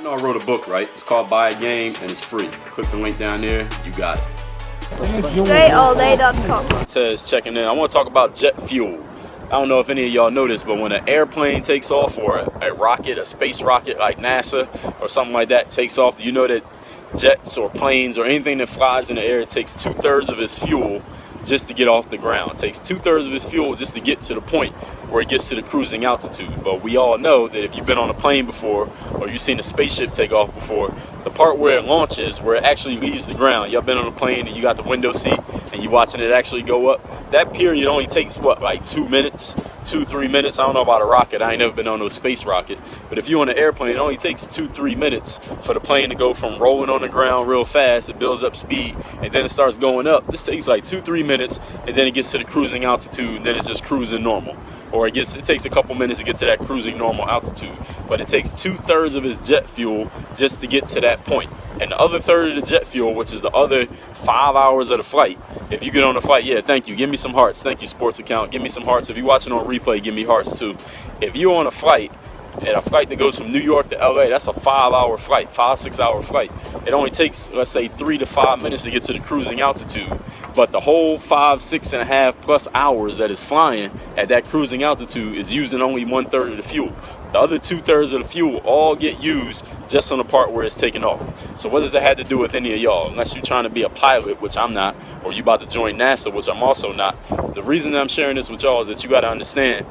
I know I wrote a book, right? It's called Buy a Game, and it's free. Click the link down there. You got it. DreAllDay.com. Tez checking in. I want to talk about jet fuel. I don't know if any of y'all know this, but when an airplane takes off, or a rocket, a space rocket like NASA or something like that takes off, you know that jets or planes or anything that flies in the air, it takes 2/3 of its fuel just to get off the ground. It takes 2/3 of its fuel just to get to the point where it gets to the cruising altitude. But we all know that if you've been on a plane before, or you've seen a spaceship take off before, the part where it launches, where it actually leaves the ground, y'all been on a plane and you got the window seat and you watching it actually go up, that period only takes what, like 2 minutes, 2-3 minutes. I don't know about a rocket, I ain't never been on no space rocket, but if you're on an airplane, it only takes 2-3 minutes for the plane to go from rolling on the ground real fast, it builds up speed, and then it starts going up. This takes like 2-3 minutes, and then it gets to the cruising altitude, and then it's just cruising normal. Or it takes a couple minutes to get to that cruising normal altitude, but it takes 2/3 of its jet fuel just to get to that point. And the other third of the jet fuel, which is the other 5 hours of the flight, if you get on the flight, yeah, thank you, give me some hearts, thank you, sports account, give me some hearts. If you're watching on replay, give me hearts too. If you're on a flight, and a flight that goes from New York to LA, that's a 5-hour flight, 5-6 hour flight. It only takes, let's say, 3 to 5 minutes to get to the cruising altitude. But the whole 5-6.5+ hours that is flying at that cruising altitude is using only 1/3 of the fuel. The other 2/3 of the fuel all get used just on the part where it's taking off. So what does that have to do with any of y'all? Unless you're trying to be a pilot, which I'm not, or you about to join NASA, which I'm also not. The reason that I'm sharing this with y'all is that you got to understand,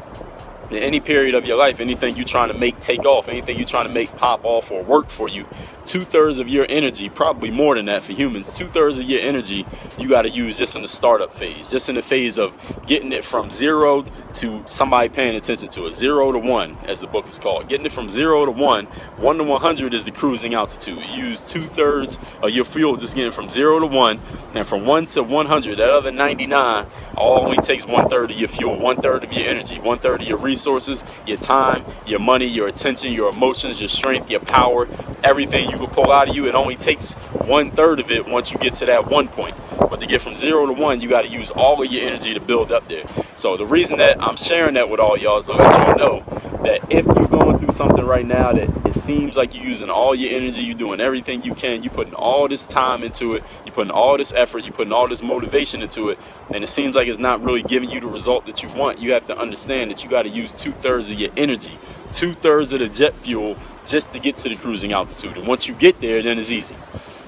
in any period of your life, anything you're trying to make take off, anything you're trying to make pop off or work for you, 2/3 of your energy, probably more than that for humans, 2/3 of your energy you got to use just in the startup phase, just in the phase of getting it from 0 to somebody paying attention to it, 0 to 1, as the book is called. Getting it from 0 to 1, 1 to 100 is the cruising altitude. You use 2/3 of your fuel just getting from 0 to 1, and from 1 to 100, that other 99, all only takes 1/3 of your fuel, 1/3 of your energy, 1/3 of your resources, your time, your money, your attention, your emotions, your strength, your power, everything you can pull out of you. It only takes 1/3 of it once you get to that 1 point. But to get from 0 to 1, you got to use all of your energy to build up there. So the reason that I'm sharing that with all y'all is to let y'all know that if you're going through something right now that it seems like you're using all your energy, you're doing everything you can, you're putting all this time into it, you're putting all this effort, you're putting all this motivation into it, and it seems like it's not really giving you the result that you want, you have to understand that you got to use 2/3 of your energy, 2/3 of the jet fuel just to get to the cruising altitude. And once you get there, then it's easy.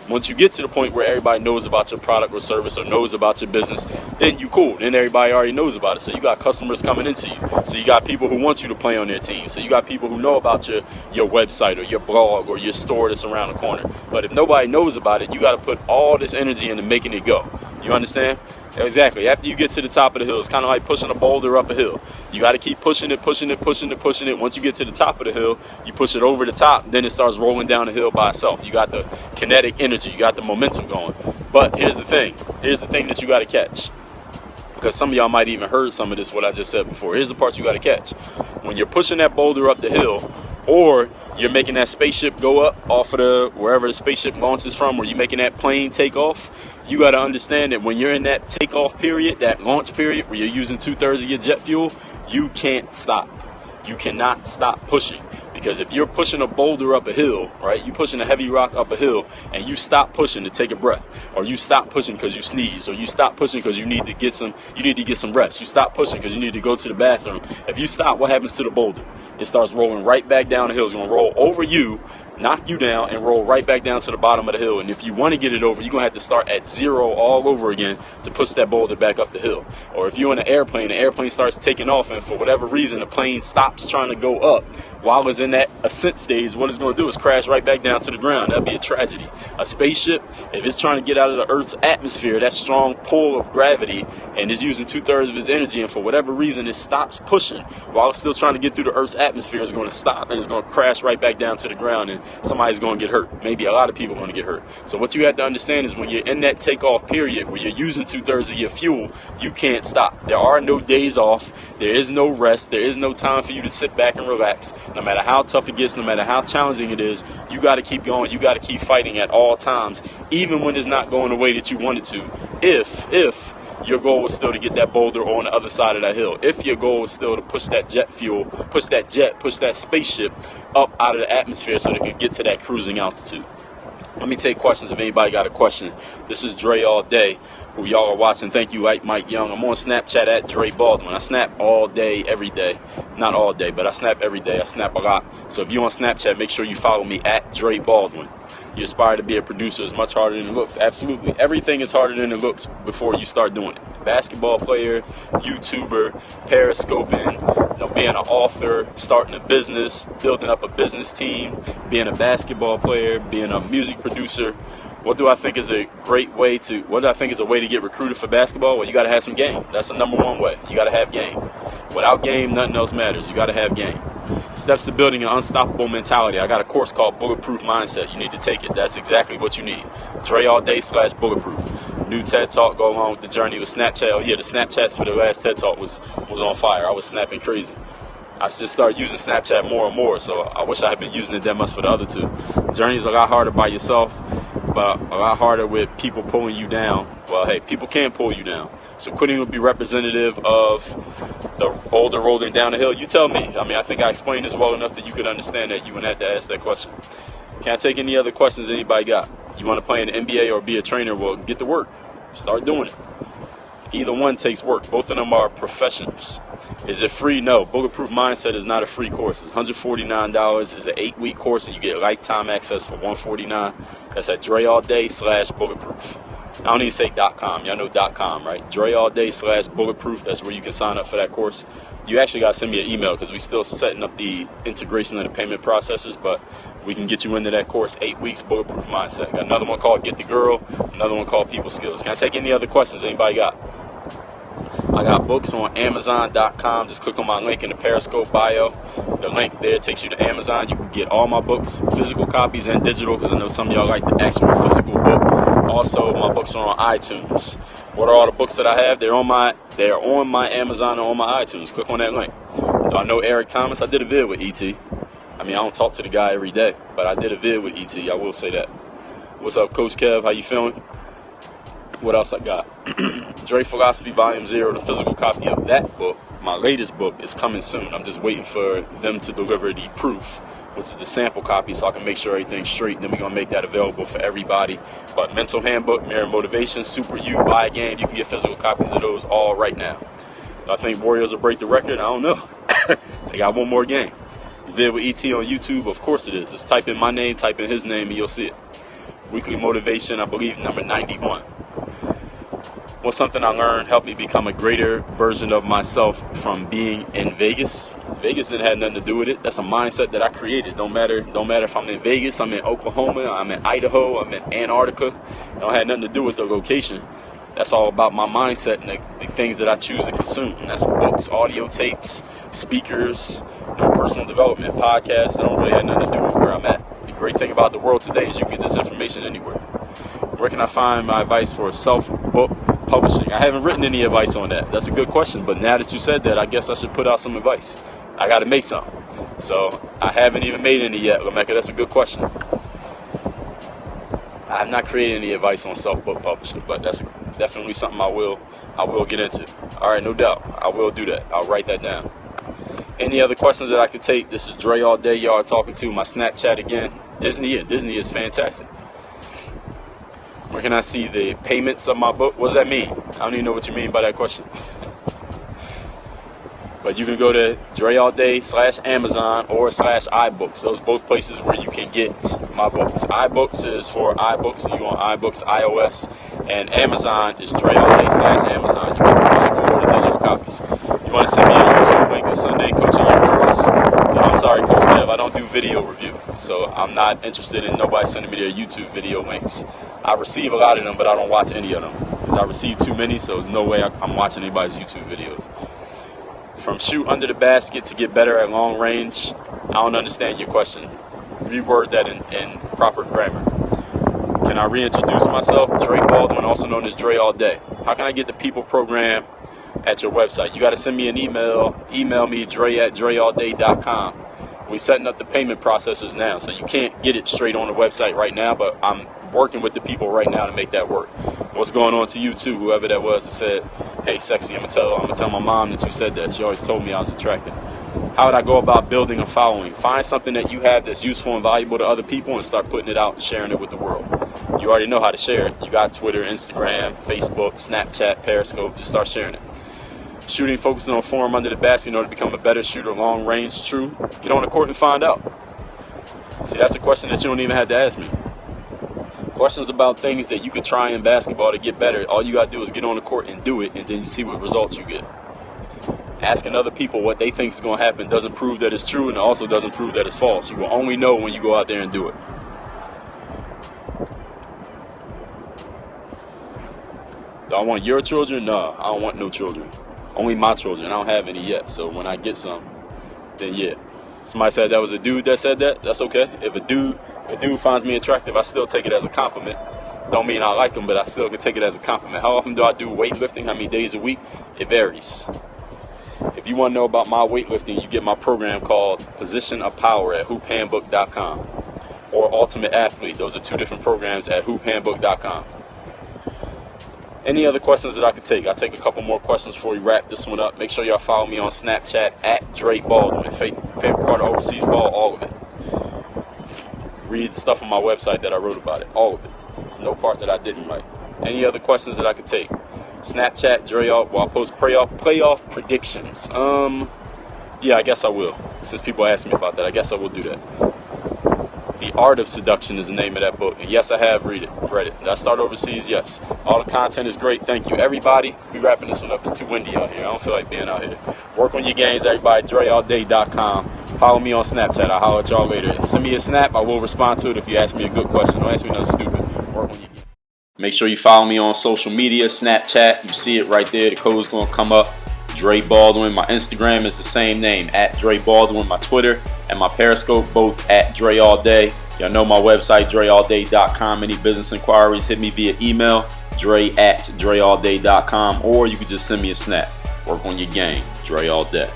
Once you get to the point where everybody knows about your product or service or knows about your business, then you cool. Then everybody already knows about it. So you got customers coming into you. So you got people who want you to play on their team. So you got people who know about your website or your blog or your store that's around the corner. But if nobody knows about it, you got to put all this energy into making it go. You understand? Exactly. After you get to the top of the hill, it's kind of like pushing a boulder up a hill. You got to keep pushing it, pushing it, pushing it, pushing it. Once you get to the top of the hill, you push it over the top, then it starts rolling down the hill by itself. You got the kinetic energy, you got the momentum going. But here's the thing that you got to catch. Because some of y'all might even heard some of this, what I just said before. Here's the part you got to catch. When you're pushing that boulder up the hill, or you're making that spaceship go up off of wherever the spaceship launches from, or you're making that plane take off, you got to understand that when you're in that takeoff period, that launch period where you're using 2/3 of your jet fuel, you can't stop. You cannot stop pushing. Because if you're pushing a boulder up a hill, right, you're pushing a heavy rock up a hill, and you stop pushing to take a breath, or you stop pushing because you sneeze, or you stop pushing because you need to get some rest, you stop pushing because you need to go to the bathroom. If you stop, what happens to the boulder? It starts rolling right back down the hill. It's going to roll over you, knock you down, and roll right back down to the bottom of the hill. And if you want to get it over, you're going to have to start at 0 all over again to push that boulder back up the hill. Or if you're in an airplane, the airplane starts taking off, and for whatever reason, the plane stops trying to go up. While it's in that ascent stage, what it's going to do is crash right back down to the ground. That'd be a tragedy. A spaceship, if it's trying to get out of the Earth's atmosphere, that strong pull of gravity, and is using 2/3 of its energy, and for whatever reason it stops pushing while it's still trying to get through the Earth's atmosphere, it's going to stop and it's going to crash right back down to the ground, and somebody's going to get hurt. Maybe a lot of people are going to get hurt. So what you have to understand is when you're in that takeoff period where you're using 2/3 of your fuel, you can't stop. There are no days off. There is no rest. There is no time for you to sit back and relax. No matter how tough it gets, no matter how challenging it is, you got to keep going. You got to keep fighting at all times, even when it's not going the way that you want it to. If your goal is still to get that boulder on the other side of that hill. If your goal is still to push that push that spaceship up out of the atmosphere so they can get to that cruising altitude. Let me take questions if anybody got a question. This is Dre All Day, who y'all are watching. Thank you, Mike Young. I'm on Snapchat at Dre Baldwin. I snap all day, every day. Not all day, but I snap every day. I snap a lot. So if you're on Snapchat, make sure you follow me at Dre Baldwin. You aspire to be a producer is much harder than it looks. Absolutely. Everything is harder than it looks before you start doing it. Basketball player, YouTuber, periscoping, being an author, starting a business, building up a business team, being a basketball player, being a music producer. What do I think is a way to get recruited for basketball? Well, you got to have some game. That's the number one way. You got to have game. Without game, nothing else matters. You got to have game. Steps to building an unstoppable mentality. I got a course called Bulletproof Mindset. You need to take it. That's exactly what you need. Dre All Day /Bulletproof. New TED Talk go along with the journey with Snapchat. Oh yeah, the Snapchats for the last TED Talk was on fire. I was snapping crazy. I just started using Snapchat more and more, so I wish I had been using it that much for the other two. Journey's a lot harder by yourself, but a lot harder with people pulling you down. Well, hey, people can pull you down. So quitting would be representative of the boulder rolling down the hill. You tell me. I mean, I think I explained this well enough that you could understand that. You wouldn't have to ask that question. Can't take any other questions anybody got. You want to play in the NBA or be a trainer? Well, get to work. Start doing it. Either one takes work. Both of them are professions. Is it free? No. Bulletproof Mindset is not a free course. It's $149. It's an 8-week course, and you get lifetime access for $149. That's at Dre All Day /Bulletproof. I don't even say .com. Y'all know .com, right? Dre All Day /Bulletproof. That's where you can sign up for that course. You actually got to send me an email because we're still setting up the integration of the payment processors, but we can get you into that course. 8 weeks, Bulletproof Mindset. Got another one called Get the Girl. Another one called People Skills. Can I take any other questions anybody got? I got books on Amazon.com. Just click on my link in the Periscope bio. The link there takes you to Amazon. You can get all my books, physical copies and digital, because I know some of y'all like the actual physical book. Also, my books are on iTunes. What are all the books that I have? They're on my Amazon and on my iTunes. Click on that link. Do I know Eric Thomas? I did a vid with E.T. I mean, I don't talk to the guy every day, but I did a vid with E.T. I will say that. What's up, Coach Kev? How you feeling? What else I got? Dre Philosophy Volume 0, the physical copy of that book. My latest book is coming soon. I'm just waiting for them to deliver the proof, which is the sample copy, so I can make sure everything's straight. Then we're going to make that available for everybody. But Mental Handbook, Mirror Motivation, Super You, Buy Again, you can get physical copies of those all right now. I think Warriors will break the record. I don't know. They got one more game. It's a vid with ET on YouTube. Of course it is. Just type in my name, type in his name, and you'll see it. Weekly Motivation, I believe, number 91. What's something I learned helped me become a greater version of myself from being in Vegas? Vegas didn't have nothing to do with it. That's a mindset that I created. Don't matter if I'm in Vegas, I'm in Oklahoma, I'm in Idaho, I'm in Antarctica. It don't have nothing to do with the location. That's all about my mindset and the things that I choose to consume. And that's books, audio tapes, speakers, personal development, podcasts. That don't really have nothing to do with where I'm at. The great thing about the world today is you can get this information anywhere. Where can I find my advice for self-book publishing? I haven't written any advice on that. That's a good question, but now that you said that, I guess I should put out some advice. I got to make some. So I haven't even made any yet, Lamecca. That's a good question. I have not created any advice on self-book publishing, but that's definitely something I will get into. All right, no doubt. I will do that. I'll write that down. Any other questions that I could take? This is Dre All Day. Y'all are talking to my Snapchat again. Disney is fantastic. Where can I see the payments of my book? What does that mean? I don't even know what you mean by that question. But you can go to Dre All Day /Amazon or /iBooks. Those both places where you can get my books. iBooks is for iBooks. You want iBooks, iOS. And Amazon is Dre All Day /Amazon. You can physical or the digital copies. You want to send me a YouTube link on Sunday, coaching your girls? No, I'm sorry, Coach Kev, I don't do video review. So I'm not interested in nobody sending me their YouTube video links. I receive a lot of them, but I don't watch any of them. Because I receive too many, so there's no way I'm watching anybody's YouTube videos. From shoot under the basket to get better at long range, I don't understand your question. Reword that in proper grammar. Can I reintroduce myself? Dre Baldwin, also known as Dre All Day. How can I get the People program at your website? You got to send me an email. Email me, dre@dreallday.com. We're setting up the payment processors now, so you can't get it straight on the website right now, but I'm working with the people right now to make that work. What's going on to you too, whoever that was that said, hey sexy, I'm gonna tell my mom that you said that. She always told me I was attractive. How would I go about building a following? Find something that you have that's useful and valuable to other people and start putting it out and sharing it with the world. You already know how to share it. You got Twitter, Instagram, Facebook, Snapchat, Periscope. Just start sharing it. Shooting, focusing on form under the basket in order to become a better shooter, long range, true. Get on the court and find out. See, that's a question that you don't even have to ask me. Questions about things that you could try in basketball to get better. All you got to do is get on the court and do it, and then you see what results you get. Asking other people what they think is going to happen doesn't prove that it's true, and it also doesn't prove that it's false. You will only know when you go out there and do it. Do I want your children? No, I don't want no children. Only my children. I don't have any yet. So when I get some, then yeah. Somebody said that was a dude that said that. That's okay. If a dude finds me attractive, I still take it as a compliment. Don't mean I like him, but I still can take it as a compliment. How often do I do weightlifting? How many days a week? It varies. If you want to know about my weightlifting, you get my program called Position of Power at hoophandbook.com or Ultimate Athlete. Those are two different programs at hoophandbook.com. Any other questions that I could take? I'll take a couple more questions before we wrap this one up. Make sure y'all follow me on Snapchat at Dre Baldwin. Favorite part of overseas ball, all of it. Read stuff on my website that I wrote about it, all of it. There's no part that I didn't write. Any other questions that I could take? Snapchat, Dre, well, I'll post playoff predictions. Yeah, I guess I will. Since people ask me about that, I guess I will do that. The Art of Seduction is the name of that book. And yes, I have read it. Did I start overseas? Yes. All the content is great. Thank you, everybody. We wrapping this one up. It's too windy out here. I don't feel like being out here. Work on your games, everybody. DreAllDay.com. Follow me on Snapchat. I'll holler at y'all later. Send me a snap. I will respond to it if you ask me a good question. Don't ask me nothing stupid. Work on your games. Make sure you follow me on social media, Snapchat. You see it right there. The code's going to come up. Dre Baldwin. My Instagram is the same name, at Dre Baldwin. My Twitter and my Periscope, both at Dre All Day. Y'all know my website, DreAllDay.com. Any business inquiries, hit me via email, Dre at DreAllDay.com, or you can just send me a snap. Work on your game. Dre All Day.